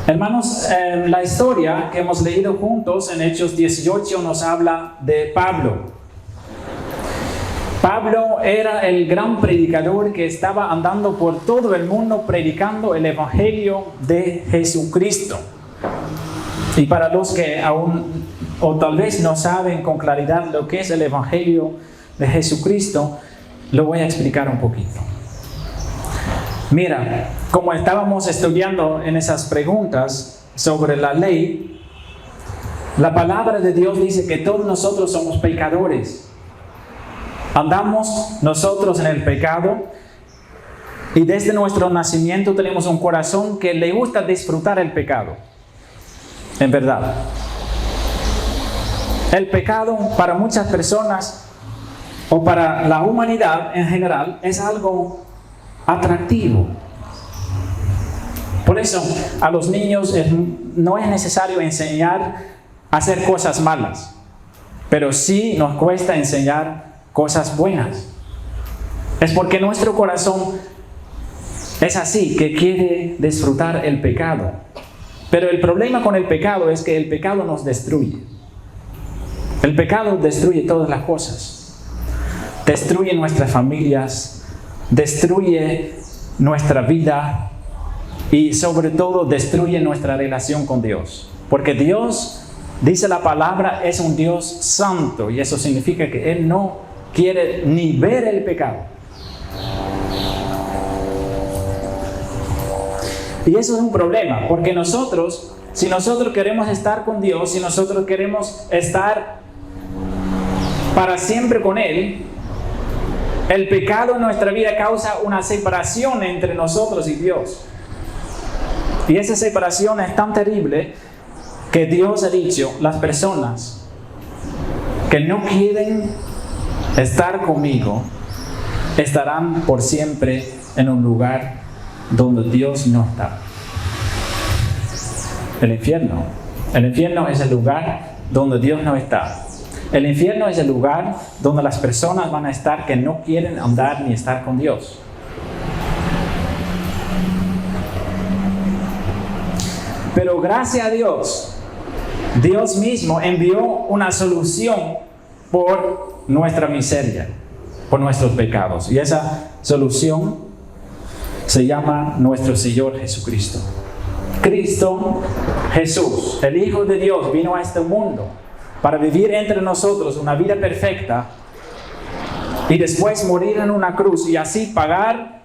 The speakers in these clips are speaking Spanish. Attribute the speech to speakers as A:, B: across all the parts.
A: Hermanos, la historia que hemos leído juntos en Hechos 18 nos habla de Pablo. Pablo era el gran predicador que estaba andando por todo el mundo predicando el Evangelio de Jesucristo. Y para los que aún o tal vez no saben con claridad lo que es el Evangelio de Jesucristo, lo voy a explicar un poquito. Mira, como estábamos estudiando en esas preguntas sobre la ley, la palabra de Dios dice que todos nosotros somos pecadores. Andamos nosotros en el pecado y desde nuestro nacimiento tenemos un corazón que le gusta disfrutar el pecado. En verdad. El pecado para muchas personas o para la humanidad en general es algo atractivo. Por eso a los niños no es necesario enseñar a hacer cosas malas, pero sí nos cuesta enseñar cosas buenas. Es porque nuestro corazón es así, que quiere disfrutar el pecado. Pero el problema con el pecado es que el pecado nos destruye. El pecado destruye todas las cosas. Destruye nuestras familias, destruye nuestra vida y sobre todo destruye nuestra relación con Dios. Porque Dios, dice la palabra, es un Dios santo y eso significa que Él no quiere ni ver el pecado. Y eso es un problema, porque nosotros, si nosotros queremos estar con Dios, si nosotros queremos estar para siempre con Él, el pecado en nuestra vida causa una separación entre nosotros y Dios. Y esa separación es tan terrible que Dios ha dicho, las personas que no quieren estar conmigo estarán por siempre en un lugar donde Dios no está. El infierno. El infierno es el lugar donde Dios no está. El infierno es el lugar donde las personas van a estar que no quieren andar ni estar con Dios. Pero gracias a Dios, Dios mismo envió una solución por nuestra miseria, por nuestros pecados. Y esa solución se llama nuestro Señor Jesucristo. Cristo Jesús, el Hijo de Dios, vino a este mundo para vivir entre nosotros una vida perfecta y después morir en una cruz y así pagar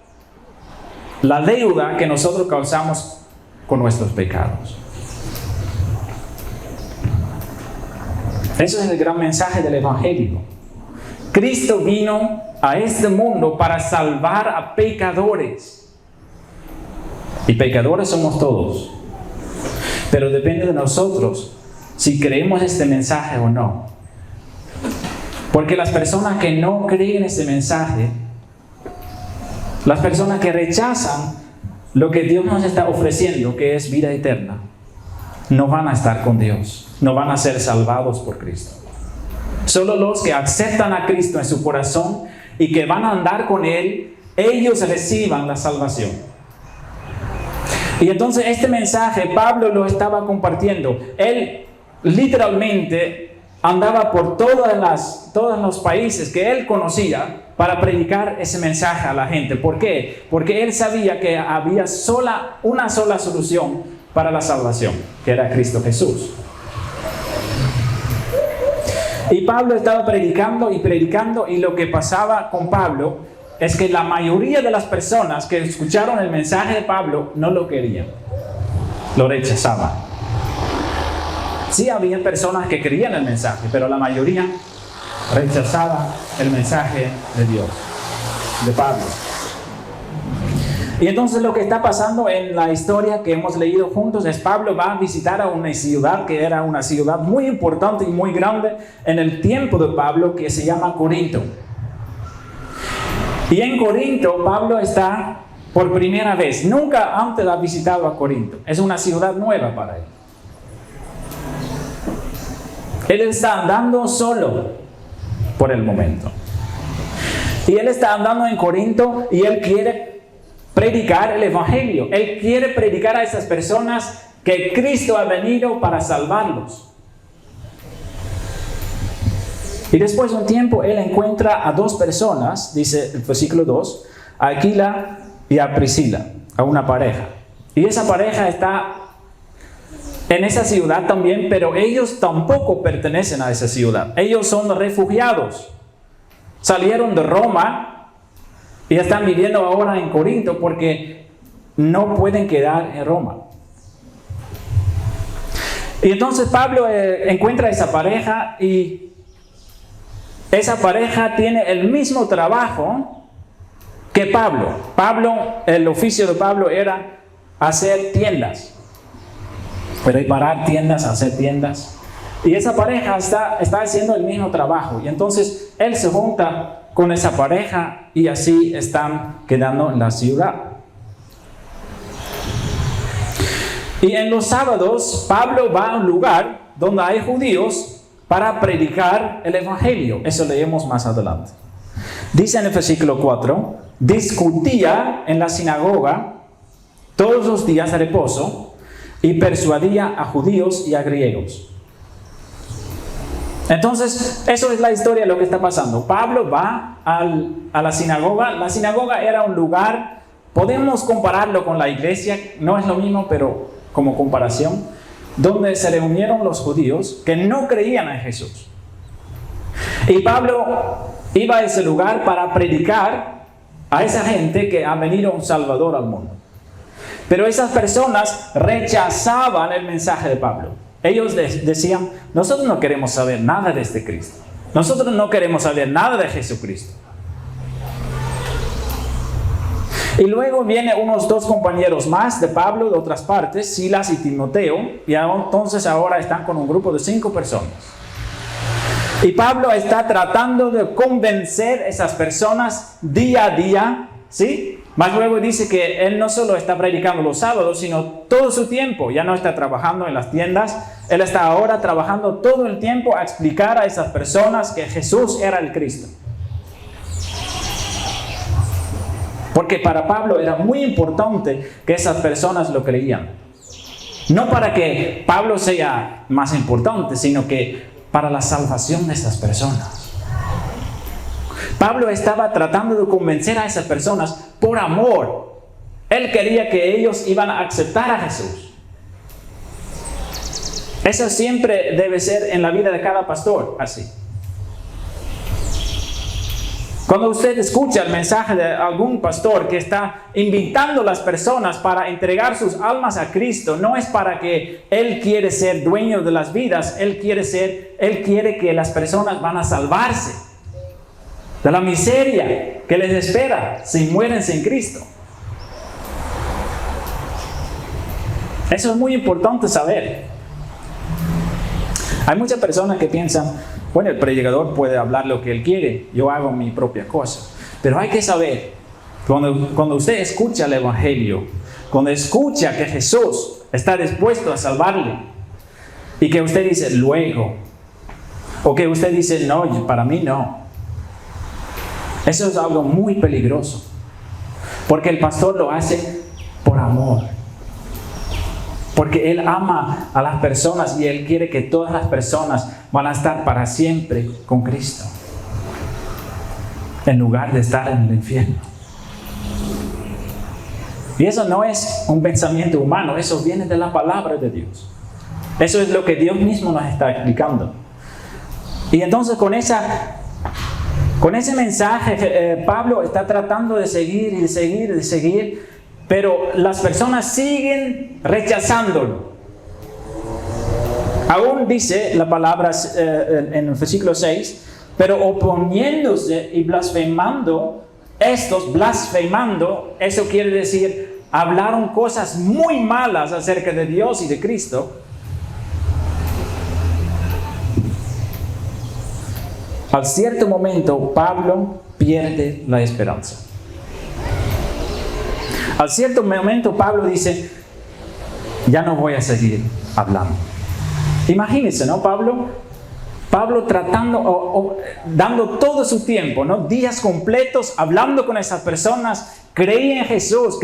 A: la deuda que nosotros causamos con nuestros pecados. Eso es el gran mensaje del Evangelio. Cristo vino a este mundo para salvar a pecadores. Y pecadores somos todos. Pero depende de nosotros si creemos este mensaje o no. Porque las personas que no creen este mensaje, las personas que rechazan lo que Dios nos está ofreciendo, que es vida eterna, no van a estar con Dios, no van a ser salvados por Cristo. Solo los que aceptan a Cristo en su corazón y que van a andar con Él, ellos reciban la salvación. Y entonces este mensaje Pablo lo estaba compartiendo. Él literalmente andaba por todos los países que él conocía para predicar ese mensaje a la gente. ¿Por qué? Porque él sabía que había una sola solución para la salvación, que era Cristo Jesús. Y Pablo estaba predicando y lo que pasaba con Pablo es que la mayoría de las personas que escucharon el mensaje de Pablo no lo querían, lo rechazaban. Sí había personas que creían el mensaje, pero la mayoría rechazaba el mensaje de Dios, de Pablo. Y entonces lo que está pasando en la historia que hemos leído juntos es Pablo va a visitar a una ciudad que era una ciudad muy importante y muy grande en el tiempo de Pablo, que se llama Corinto. Y en Corinto Pablo está por primera vez. Nunca antes ha visitado a Corinto. Es una ciudad nueva para él. Él está andando solo por el momento. Y él está andando en Corinto y él quiere predicar el Evangelio. Él quiere predicar a esas personas que Cristo ha venido para salvarlos. Y después de un tiempo, él encuentra a dos personas, dice el versículo 2, a Aquila y a Priscila, a una pareja. Y esa pareja está en esa ciudad también, pero ellos tampoco pertenecen a esa ciudad. Ellos son refugiados. Salieron de Roma y están viviendo ahora en Corinto porque no pueden quedar en Roma. Y entonces Pablo encuentra a esa pareja y esa pareja tiene el mismo trabajo que Pablo. El oficio de Pablo era hacer tiendas, reparar tiendas, hacer tiendas. Y esa pareja está haciendo el mismo trabajo. Y entonces él se junta con esa pareja y así están quedando en la ciudad. Y en los sábados, Pablo va a un lugar donde hay judíos para predicar el evangelio. Eso leemos más adelante. Dice en el versículo 4, discutía en la sinagoga todos los días de reposo y persuadía a judíos y a griegos. Entonces, eso es la historia de lo que está pasando. Pablo va a la sinagoga. La sinagoga era un lugar, podemos compararlo con la iglesia, no es lo mismo, pero como comparación, donde se reunieron los judíos que no creían en Jesús. Y Pablo iba a ese lugar para predicar a esa gente que ha venido un Salvador al mundo. Pero esas personas rechazaban el mensaje de Pablo. Ellos decían, nosotros no queremos saber nada de este Cristo. Nosotros no queremos saber nada de Jesucristo. Y luego vienen unos dos compañeros más de Pablo de otras partes, Silas y Timoteo, y entonces ahora están con un grupo de 5 personas. Y Pablo está tratando de convencer a esas personas día a día, ¿sí? Más luego dice que él no solo está predicando los sábados, sino todo su tiempo. Ya no está trabajando en las tiendas, él está ahora trabajando todo el tiempo a explicar a esas personas que Jesús era el Cristo. Porque para Pablo era muy importante que esas personas lo creían. No para que Pablo sea más importante, sino que para la salvación de esas personas. Pablo estaba tratando de convencer a esas personas por amor. Él quería que ellos iban a aceptar a Jesús. Eso siempre debe ser en la vida de cada pastor, así. Cuando usted escucha el mensaje de algún pastor que está invitando a las personas para entregar sus almas a Cristo, no es para que él quiere ser dueño de las vidas, él quiere que las personas van a salvarse de la miseria que les espera si mueren sin Cristo. Eso es muy importante saber. Hay muchas personas que piensan, bueno, el predicador puede hablar lo que él quiere, yo hago mi propia cosa. Pero hay que saber, cuando usted escucha el Evangelio, cuando escucha que Jesús está dispuesto a salvarle, y que usted dice, luego, o que usted dice, no, para mí no. Eso es algo muy peligroso, porque el pastor lo hace por amor. Porque Él ama a las personas y Él quiere que todas las personas van a estar para siempre con Cristo, en lugar de estar en el infierno. Y eso no es un pensamiento humano, eso viene de la palabra de Dios. Eso es lo que Dios mismo nos está explicando. Y entonces con ese mensaje Pablo está tratando de seguir, pero las personas siguen rechazándolo. Aún dice la palabra en el versículo 6, pero oponiéndose y blasfemando, eso quiere decir, hablaron cosas muy malas acerca de Dios y de Cristo. Al cierto momento, Pablo pierde la esperanza. Al cierto momento Pablo dice, ya no voy a seguir hablando. Imagínense, ¿no? Pablo Pablo tratando, dando todo su tiempo, ¿no? Días completos, hablando con esas personas. Cree en Jesús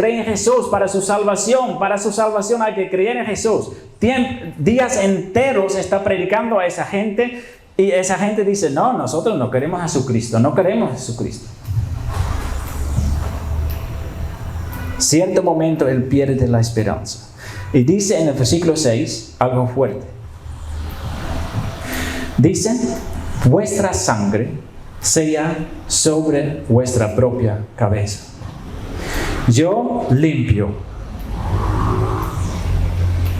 A: para su salvación. Para su salvación hay que creer en Jesús. Días enteros está predicando a esa gente y esa gente dice, no, nosotros no queremos a Jesucristo, no queremos a Jesucristo. Cierto momento él pierde la esperanza. Y dice en el versículo 6 algo fuerte. Dice, vuestra sangre sea sobre vuestra propia cabeza. Yo limpio.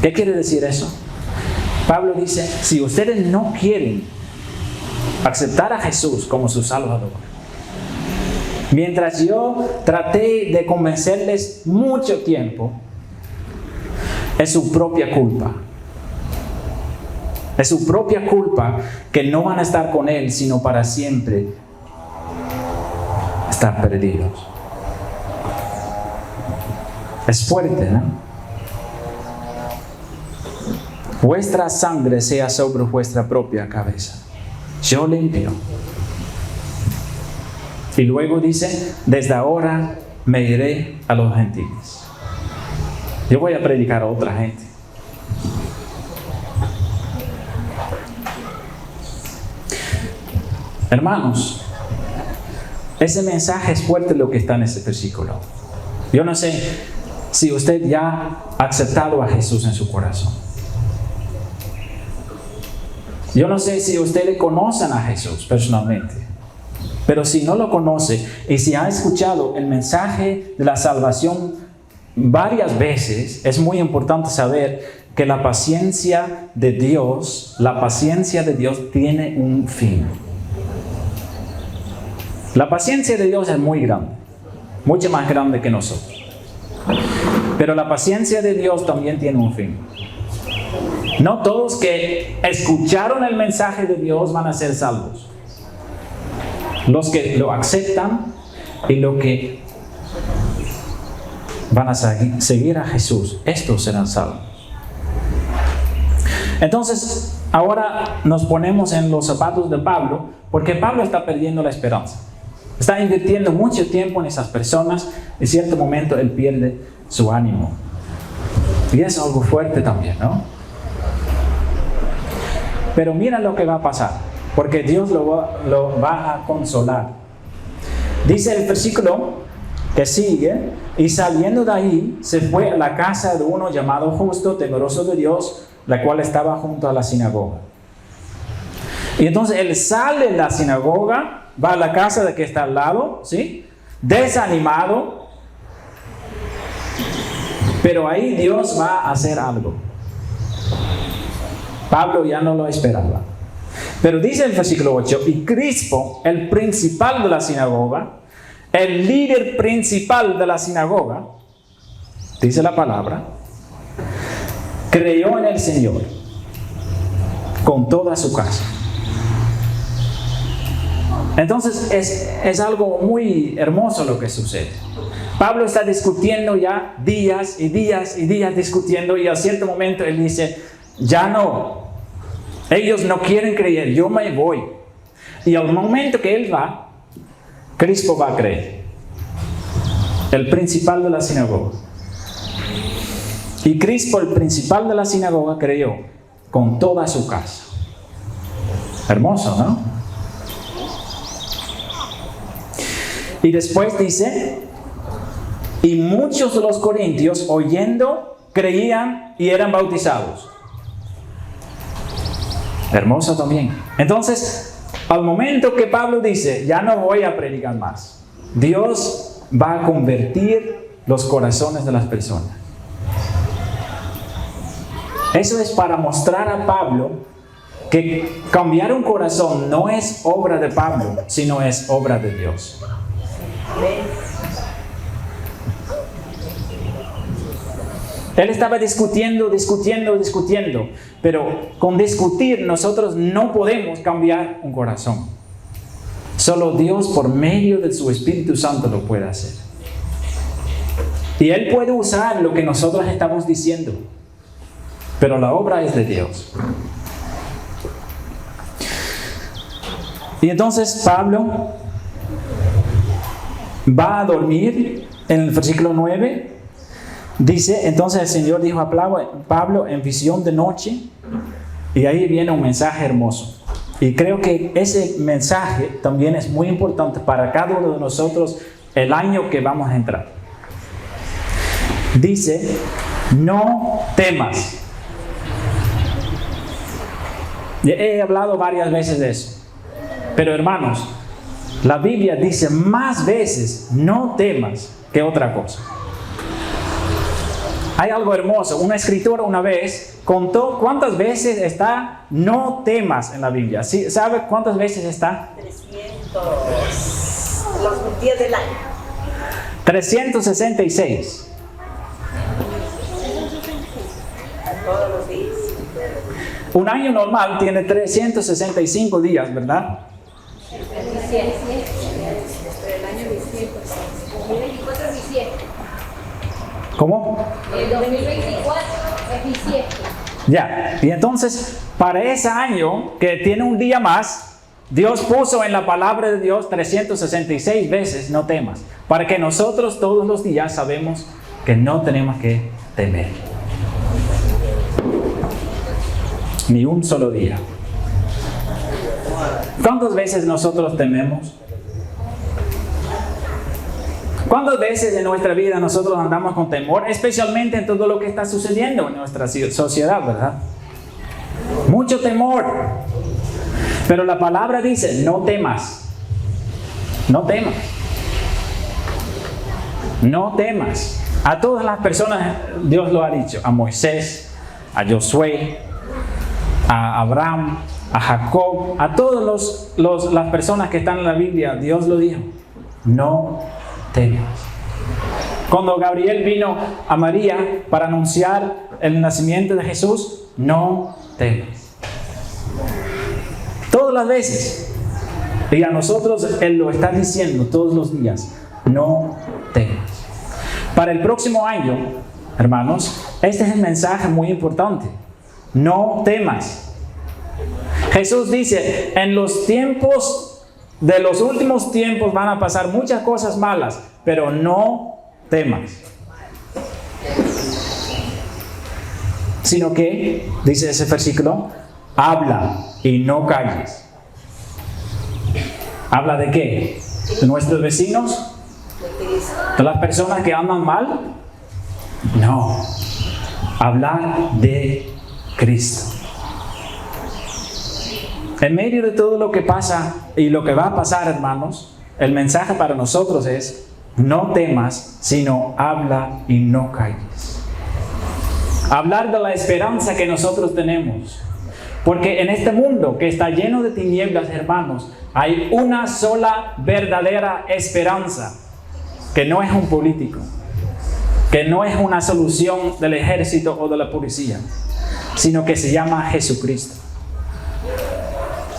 A: ¿Qué quiere decir eso? Pablo dice, si ustedes no quieren aceptar a Jesús como su Salvador, mientras yo traté de convencerles mucho tiempo, es su propia culpa. Es su propia culpa que no van a estar con Él, sino para siempre estar perdidos. Es fuerte, ¿no? Vuestra sangre sea sobre vuestra propia cabeza. Yo limpio. Y luego dice, desde ahora me iré a los gentiles. Yo voy a predicar a otra gente. Hermanos, ese mensaje es fuerte lo que está en ese versículo. Yo no sé si usted ya ha aceptado a Jesús en su corazón. Yo no sé si ustedes conocen a Jesús personalmente. Pero si no lo conoce y si ha escuchado el mensaje de la salvación varias veces, es muy importante saber que la paciencia de Dios tiene un fin. La paciencia de Dios es muy grande, mucho más grande que nosotros. Pero la paciencia de Dios también tiene un fin. No todos que escucharon el mensaje de Dios van a ser salvos. Los que lo aceptan y los que van a seguir a Jesús, estos serán salvos. Entonces, ahora nos ponemos en los zapatos de Pablo, porque Pablo está perdiendo la esperanza. Está invirtiendo mucho tiempo en esas personas. En cierto momento él pierde su ánimo. Y es algo fuerte también, ¿no? Pero mira lo que va a pasar, porque Dios lo va a consolar. Dice el versículo que sigue, y saliendo de ahí, se fue a la casa de uno llamado Justo, temeroso de Dios, la cual estaba junto a la sinagoga. Y entonces él sale de la sinagoga, va a la casa de que está al lado, ¿sí? Desanimado. Pero ahí Dios va a hacer algo. Pablo ya no lo esperaba. Pero dice el versículo 8, y Crispo, el principal de la sinagoga, el líder principal de la sinagoga, dice la palabra, creyó en el Señor con toda su casa. Entonces es algo muy hermoso lo que sucede. Pablo está discutiendo ya días y días y días discutiendo, y a cierto momento él dice, ya no, ellos no quieren creer, yo me voy. Y al momento que él va, Crispo va a creer, el principal de la sinagoga. Y Crispo, el principal de la sinagoga, creyó con toda su casa. Hermoso, ¿no? Y después dice, y muchos de los corintios, oyendo, creían y eran bautizados. Hermoso también. Entonces, al momento que Pablo dice, ya no voy a predicar más, Dios va a convertir los corazones de las personas. Eso es para mostrar a Pablo que cambiar un corazón no es obra de Pablo, sino es obra de Dios. Él estaba discutiendo, pero con discutir nosotros no podemos cambiar un corazón. Solo Dios por medio de su Espíritu Santo lo puede hacer. Y Él puede usar lo que nosotros estamos diciendo, pero la obra es de Dios. Y entonces Pablo va a dormir en el versículo 9. Dice, entonces el Señor dijo a Pablo en visión de noche, y ahí viene un mensaje hermoso. Y creo que ese mensaje también es muy importante para cada uno de nosotros el año que vamos a entrar. Dice, no temas. He hablado varias veces de eso. Pero hermanos, la Biblia dice más veces no temas que otra cosa. Hay algo hermoso. Una escritora una vez contó cuántas veces está no temas en la Biblia. ¿Sí? ¿Sabe cuántas veces está?
B: 300. Los días del año.
A: 366.
B: Todos los días.
A: Un año normal tiene 365 días, ¿verdad?
C: El año 2024 es bisiesto.
A: ¿Cómo?
C: El 2024 es bisiesto.
A: Ya, y entonces, para ese año que tiene un día más, Dios puso en la palabra de Dios 366 veces no temas, para que nosotros todos los días sabemos que no tenemos que temer. Ni un solo día. ¿Cuántas veces nosotros tememos? ¿Cuántas veces en nuestra vida nosotros andamos con temor? Especialmente en todo lo que está sucediendo en nuestra sociedad, ¿verdad? Mucho temor. Pero la palabra dice, no temas. No temas. No temas. A todas las personas Dios lo ha dicho. A Moisés, a Josué, a Abraham, a Jacob, a todas las personas que están en la Biblia, Dios lo dijo. No temas. Cuando Gabriel vino a María para anunciar el nacimiento de Jesús, no temas. Todas las veces. Y a nosotros Él lo está diciendo todos los días. No temas. Para el próximo año, hermanos, este es el mensaje muy importante. No temas. Jesús dice, en los tiempos de los últimos tiempos van a pasar muchas cosas malas, pero no temas. Sino que, dice ese versículo, habla y no calles. ¿Habla de qué? ¿De nuestros vecinos? ¿De las personas que andan mal? No. Hablar de Cristo. En medio de todo lo que pasa y lo que va a pasar, hermanos, el mensaje para nosotros es, no temas, sino habla y no calles. Hablar de la esperanza que nosotros tenemos. Porque en este mundo que está lleno de tinieblas, hermanos, hay una sola verdadera esperanza, que no es un político, que no es una solución del ejército o de la policía, sino que se llama Jesucristo.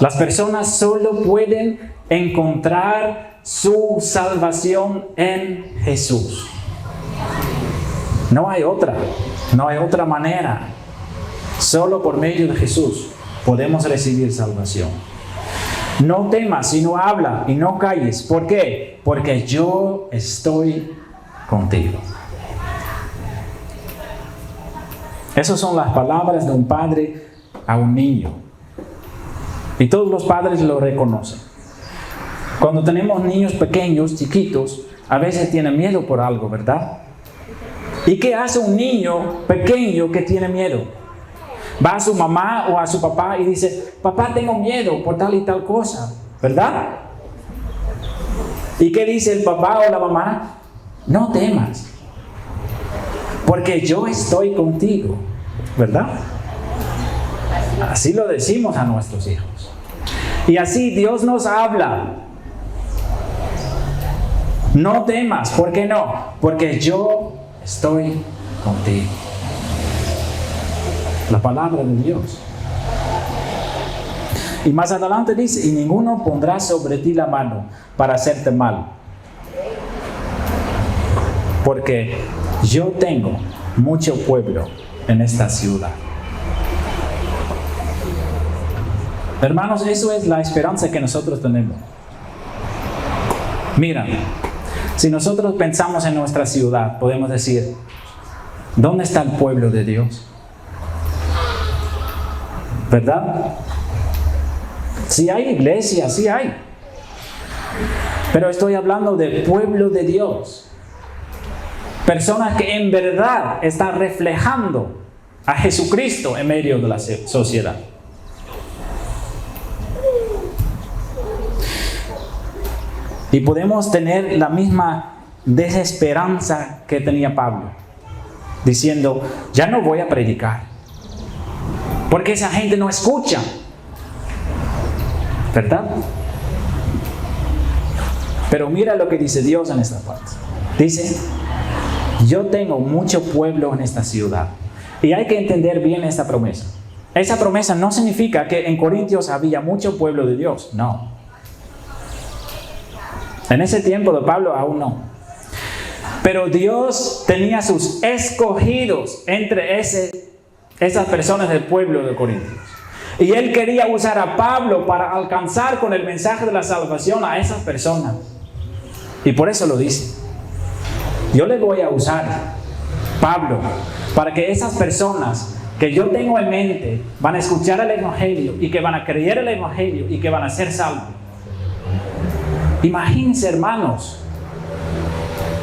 A: Las personas solo pueden encontrar su salvación en Jesús. No hay otra manera. Solo por medio de Jesús podemos recibir salvación. No temas, sino habla y no calles. ¿Por qué? Porque yo estoy contigo. Esas son las palabras de un padre a un niño. Y todos los padres lo reconocen. Cuando tenemos niños pequeños, chiquitos, a veces tienen miedo por algo, ¿verdad? ¿Y qué hace un niño pequeño que tiene miedo? Va a su mamá o a su papá y dice, papá, tengo miedo por tal y tal cosa, ¿verdad? ¿Y qué dice el papá o la mamá? No temas, porque yo estoy contigo, ¿verdad? Así lo decimos a nuestros hijos. Y así Dios nos habla. No temas, ¿por qué no? Porque yo estoy contigo. La palabra de Dios. Y más adelante dice, y ninguno pondrá sobre ti la mano para hacerte mal. Porque yo tengo mucho pueblo en esta ciudad. Hermanos, eso es la esperanza que nosotros tenemos. Mira, si nosotros pensamos en nuestra ciudad, podemos decir, ¿dónde está el pueblo de Dios? ¿Verdad? Sí hay iglesia, sí hay. Pero estoy hablando del pueblo de Dios. Personas que en verdad están reflejando a Jesucristo en medio de la sociedad. Y podemos tener la misma desesperanza que tenía Pablo, diciendo, ya no voy a predicar, porque esa gente no escucha. ¿Verdad? Pero mira lo que dice Dios en esta parte. Dice, yo tengo mucho pueblo en esta ciudad. Y hay que entender bien esta promesa. Esa promesa no significa que en Corintios había mucho pueblo de Dios. No. En ese tiempo de Pablo aún no. Pero Dios tenía sus escogidos entre esas personas del pueblo de Corintios. Y Él quería usar a Pablo para alcanzar con el mensaje de la salvación a esas personas. Y por eso lo dice. Yo le voy a usar, Pablo, para que esas personas que yo tengo en mente van a escuchar el Evangelio y que van a creer el Evangelio y que van a ser salvos. Imagínense, hermanos,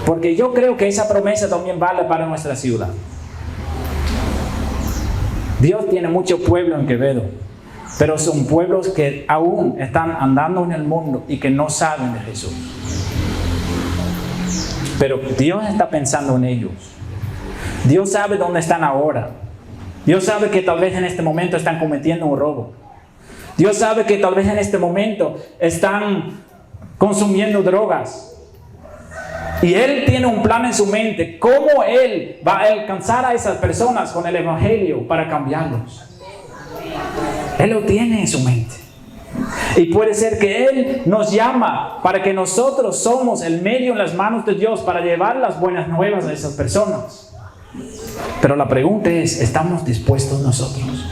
A: porque yo creo que esa promesa también vale para nuestra ciudad. Dios tiene mucho pueblo en Quevedo, pero son pueblos que aún están andando en el mundo y que no saben de Jesús. Pero Dios está pensando en ellos. Dios sabe dónde están ahora. Dios sabe que tal vez en este momento están cometiendo un robo. Dios sabe que tal vez en este momento están consumiendo drogas. Y Él tiene un plan en su mente, cómo Él va a alcanzar a esas personas con el Evangelio para cambiarlos. Él lo tiene en su mente. Y puede ser que Él nos llama para que nosotros somos el medio en las manos de Dios para llevar las buenas nuevas a esas personas. Pero la pregunta es, ¿estamos dispuestos nosotros?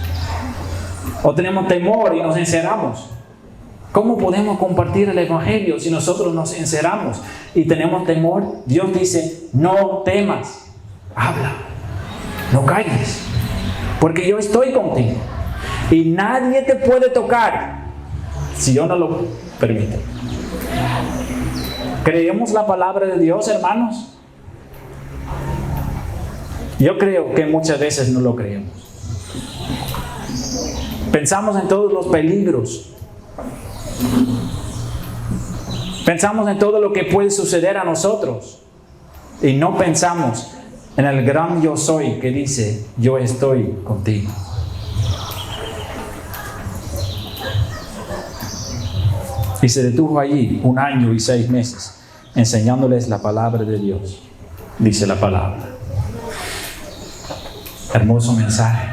A: ¿O tenemos temor y nos encerramos? ¿Cómo podemos compartir el Evangelio si nosotros nos encerramos y tenemos temor? Dios dice, no temas, habla, no calles, porque yo estoy contigo. Y nadie te puede tocar si yo no lo permito. ¿Creemos la palabra de Dios, hermanos? Yo creo que muchas veces no lo creemos. Pensamos en todos los peligros. Pensamos en todo lo que puede suceder a nosotros. Y no pensamos en el gran yo soy que dice, yo estoy contigo. Y se detuvo allí 1 año y 6 meses enseñándoles la palabra de Dios. Dice la palabra. Hermoso mensaje.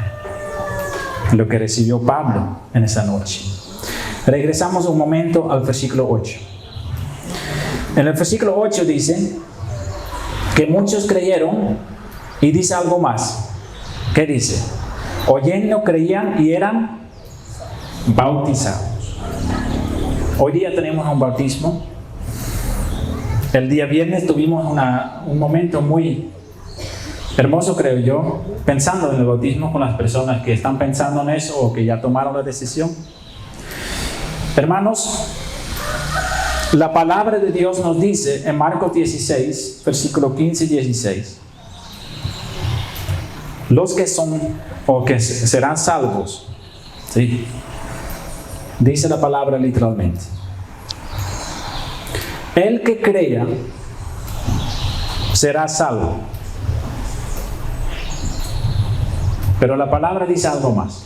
A: Lo que recibió Pablo en esa noche. Regresamos un momento al versículo 8. En el versículo 8 dice que muchos creyeron y dice algo más. ¿Qué dice? Oyendo creían y eran bautizados. Hoy día tenemos un bautismo. El día viernes tuvimos un momento muy hermoso, creo yo, pensando en el bautismo con las personas que están pensando en eso o que ya tomaron la decisión. Hermanos, la palabra de Dios nos dice en Marcos 16, versículo 15 y 16, los que son o que serán salvos, ¿sí? Dice la palabra literalmente. El que crea será salvo. Pero la palabra dice algo más.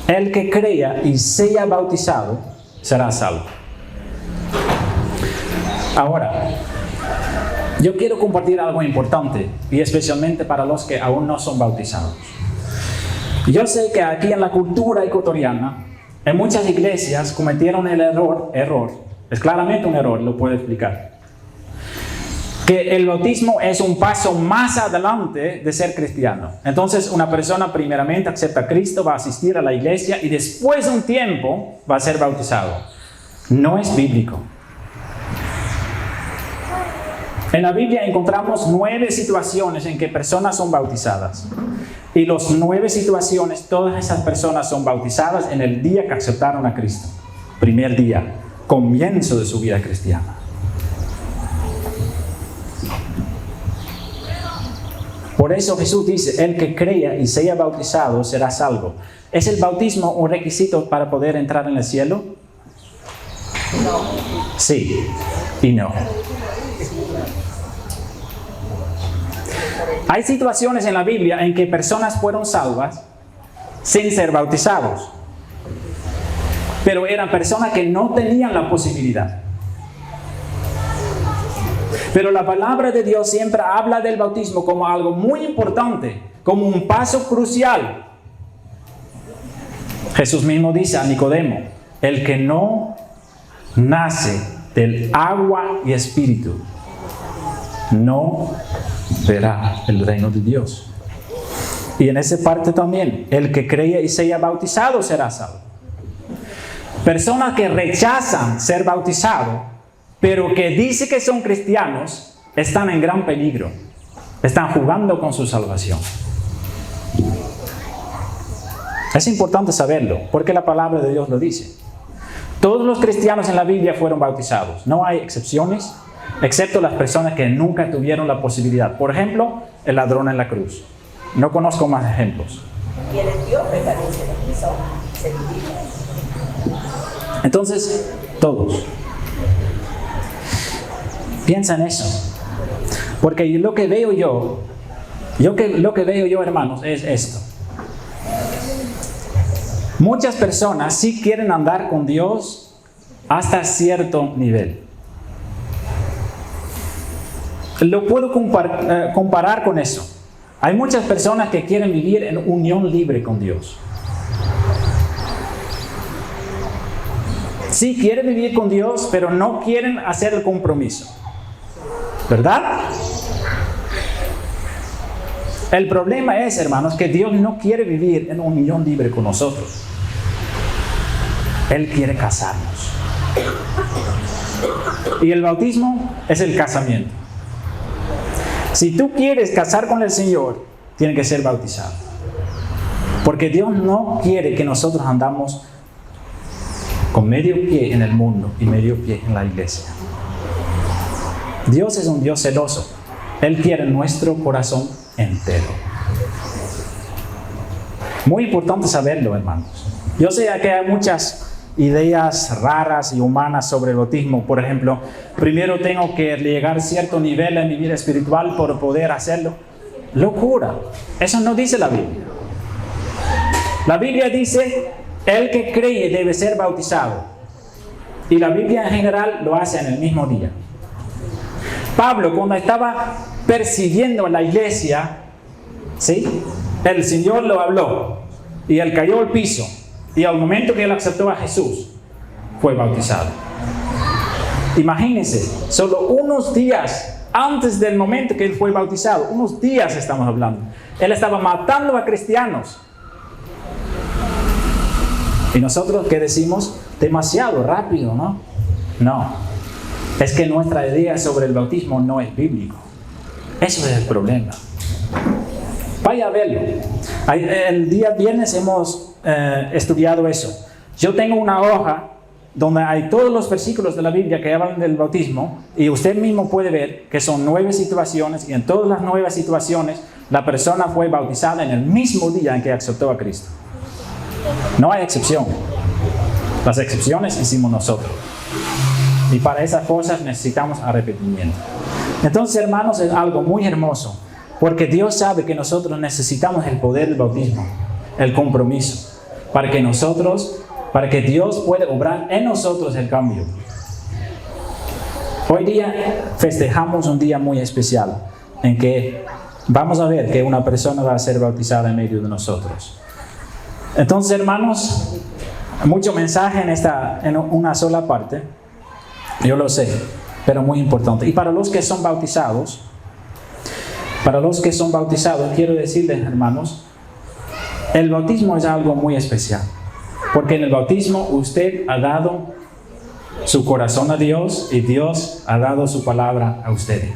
A: El que crea y sea bautizado será salvo. Ahora, yo quiero compartir algo importante y especialmente para los que aún no son bautizados. Yo sé que aquí en la cultura ecuatoriana, en muchas iglesias cometieron el error, es claramente un error, lo puedo explicar, que el bautismo es un paso más adelante de ser cristiano. Entonces, una persona primeramente acepta a Cristo, va a asistir a la iglesia y después de un tiempo va a ser bautizado. No es bíblico. En la Biblia encontramos 9 situaciones en que personas son bautizadas. Y las 9 situaciones, todas esas personas son bautizadas en el día que aceptaron a Cristo. Primer día, comienzo de su vida cristiana. Por eso Jesús dice, el que crea y sea bautizado será salvo. ¿Es el bautismo un requisito para poder entrar en el cielo?
B: No.
A: Sí y no. Hay situaciones en la Biblia en que personas fueron salvas sin ser bautizados. Pero eran personas que no tenían la posibilidad. Pero la palabra de Dios siempre habla del bautismo como algo muy importante, como un paso crucial. Jesús mismo dice a Nicodemo, el que no nace del agua y espíritu, no verá el reino de Dios. Y en esa parte también, el que cree y sea bautizado será salvo. Personas que rechazan ser bautizados, pero que dicen que son cristianos, están en gran peligro. Están jugando con su salvación. Es importante saberlo, porque la palabra de Dios lo dice. Todos los cristianos en la Biblia fueron bautizados. No hay excepciones, excepto las personas que nunca tuvieron la posibilidad. Por ejemplo, el ladrón en la cruz. No conozco más ejemplos.
B: Y el etíope también se bautizó, se vivió.
A: Entonces, todos. Piensa en eso. Porque lo que veo yo, hermanos, es esto. Muchas personas sí quieren andar con Dios hasta cierto nivel. Lo puedo comparar con eso. Hay muchas personas que quieren vivir en unión libre con Dios. Sí quieren vivir con Dios, pero no quieren hacer el compromiso. ¿Verdad? El problema es, hermanos, que Dios no quiere vivir en unión libre con nosotros. Él quiere casarnos. Y el bautismo es el casamiento. Si tú quieres casar con el Señor, tienes que ser bautizado. Porque Dios no quiere que nosotros andamos con medio pie en el mundo y medio pie en la iglesia. Dios es un Dios celoso. Él quiere nuestro corazón entero. Muy importante saberlo, hermanos. Yo sé que hay muchas ideas raras y humanas sobre el bautismo. Por ejemplo, primero tengo que llegar a cierto nivel en mi vida espiritual para poder hacerlo. Locura. Eso no dice la Biblia. La Biblia dice, el que cree debe ser bautizado. Y la Biblia en general lo hace en el mismo día. Pablo, cuando estaba persiguiendo a la iglesia, ¿sí? El Señor lo habló y él cayó al piso. Y al momento que él aceptó a Jesús, fue bautizado. Imagínense, solo unos días antes del momento que él fue bautizado, unos días estamos hablando, él estaba matando a cristianos. Y nosotros, ¿qué decimos? Demasiado rápido, ¿no? No. Es que nuestra idea sobre el bautismo no es bíblico. Eso es el problema. Vaya a verlo. El día viernes hemos estudiado eso. Yo tengo una hoja donde hay todos los versículos de la Biblia que hablan del bautismo y usted mismo puede ver que son 9 situaciones y en todas las 9 situaciones la persona fue bautizada en el mismo día en que aceptó a Cristo. No hay excepción. Las excepciones hicimos nosotros. Y para esas cosas necesitamos arrepentimiento. Entonces, hermanos, es algo muy hermoso. Porque Dios sabe que nosotros necesitamos el poder del bautismo, el compromiso, para que Dios pueda obrar en nosotros el cambio. Hoy día festejamos un día muy especial, en que vamos a ver que una persona va a ser bautizada en medio de nosotros. Entonces, hermanos, mucho mensaje en una sola parte, yo lo sé, pero muy importante. Y para los que son bautizados, quiero decirles, hermanos, el bautismo es algo muy especial. Porque en el bautismo usted ha dado su corazón a Dios y Dios ha dado su palabra a ustedes.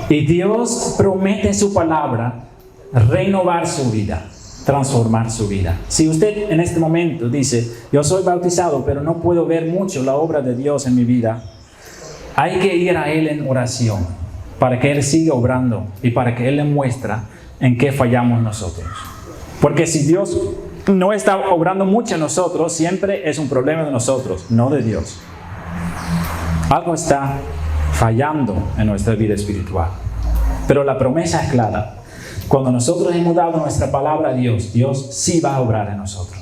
A: Y Dios promete en su palabra renovar su vida, transformar su vida. Si usted en este momento dice, yo soy bautizado, pero no puedo ver mucho la obra de Dios en mi vida, hay que ir a Él en oración para que Él siga obrando y para que Él le muestre en qué fallamos nosotros. Porque si Dios no está obrando mucho en nosotros, siempre es un problema de nosotros, no de Dios. Algo está fallando en nuestra vida espiritual. Pero la promesa es clara. Cuando nosotros hemos dado nuestra palabra a Dios, Dios sí va a obrar en nosotros.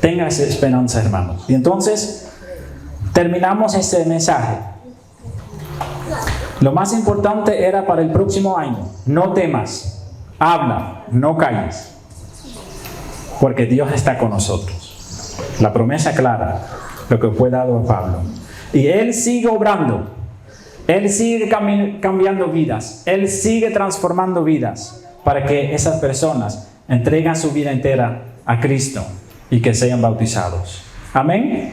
A: Tenga esa esperanza, hermanos. Y entonces, terminamos este mensaje. Lo más importante era para el próximo año. No temas, habla, no calles. Porque Dios está con nosotros. La promesa clara, lo que fue dado a Pablo. Y Él sigue obrando. Él sigue cambiando vidas. Él sigue transformando vidas para que esas personas entreguen su vida entera a Cristo y que sean bautizados. Amén.